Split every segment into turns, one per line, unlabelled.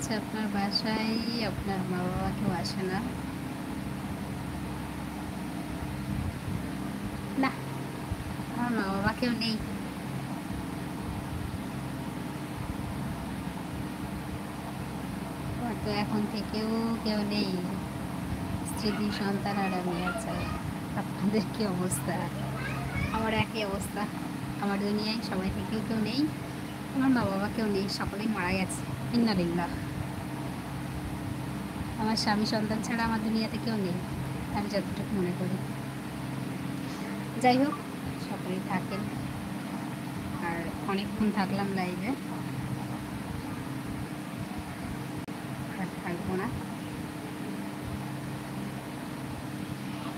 হচ্ছে আপনার বাসায় আপনার মা বাবা কেউ আসে না? না, আমার মা বাবা কেউ নেই। আমার তো এখন থেকেও কেউ নেই। স্ত্রী, দুই সন্তান আর আমি আছে। আপনাদের কি অবস্থা? আমার একই অবস্থা। আমার দুনিয়ায় সবাই থেকেও কেউ নেই। আমার মা বাবা কেউ নেই, সকলেই মারা গেছে। ইন্না লিল্লাহ। আমার স্বামী সন্তান ছাড়া আমার দুনিয়াতে কেউ নেই, আমি যতটুকু মনে করি। যাই হোক, সকলেই থাকেন। আর অনেকক্ষণ থাকলাম লাইভে, আর থাকবো না।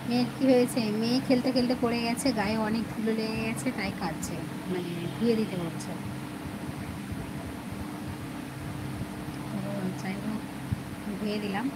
মেয়ের কি হয়েছে? মেয়ে খেলতে খেলতে পড়ে গেছে, গায়ে অনেক ধুলো লেগে গেছে, তাই কাঁদছে, মানে ধুয়ে দিতে বলছে। তো যাই হোক, ধুয়ে দিলাম।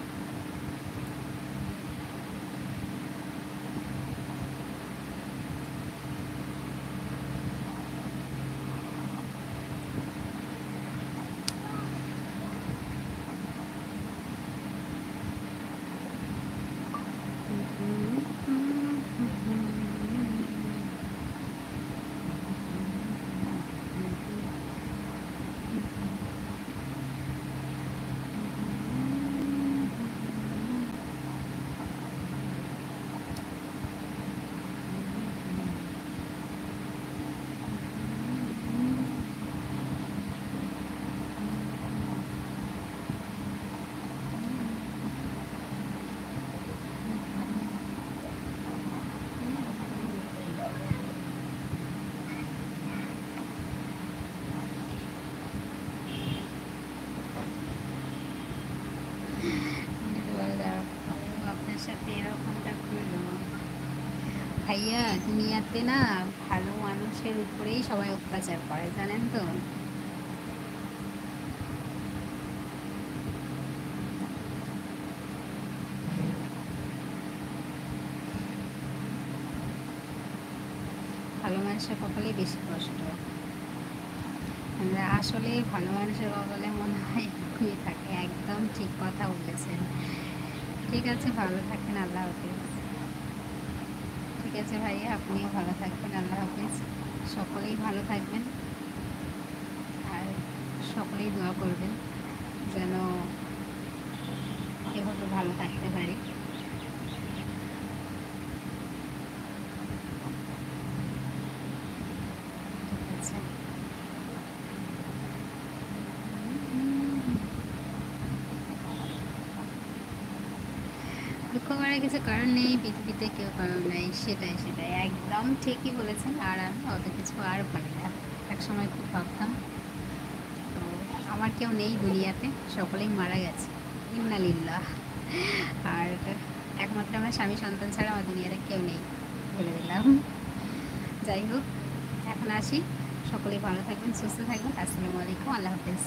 আপনার সাথে এরকমটা করলো ভাইয়া? দুনিয়াতে না ভালো মানুষের উপরেই সবাই অত্যাচার করে, জানেন তো? ভালো মানুষের কপালেই বেশি কষ্ট। মানে আসলে ভালো মানুষের কপালে মনে হয় এরকমই থাকে। একদম ঠিক কথা বলেছেন। ঠিক আছে, ভালো থাকেন, আল্লাহ হাফিজ। ঠিক আছে ভাইয়া, আপনিও ভালো থাকবেন, আল্লাহ হাফিজ। সকলেই ভালো থাকবেন, আর সকলেই দোয়া করবেন যেন এভাবে ভালো থাকতে পারি। ঠিক আছে। দুঃখ করার কিছু কারণ নেই, পৃথিবীতে কেউ কারণ নেই। সেটাই সেটাই, একদম ঠিকই বলেছেন। আর আমি অত কিছু আর ভাবি না। একসময় খুব ভাবতাম। তো আমার কেউ নেই দুনিয়াতে, সকলেই মারা গেছে। ইন্না লিল্লাহ। আর একমাত্র আমার স্বামী সন্তান ছাড়া আমার দুনিয়াতে কেউ নেই, বলে দিলাম। যাই হোক, এখন আসি। সকলেই ভালো থাকবেন, সুস্থ থাকবেন। আসসালামু আলাইকুম, আল্লাহ হাফেজ।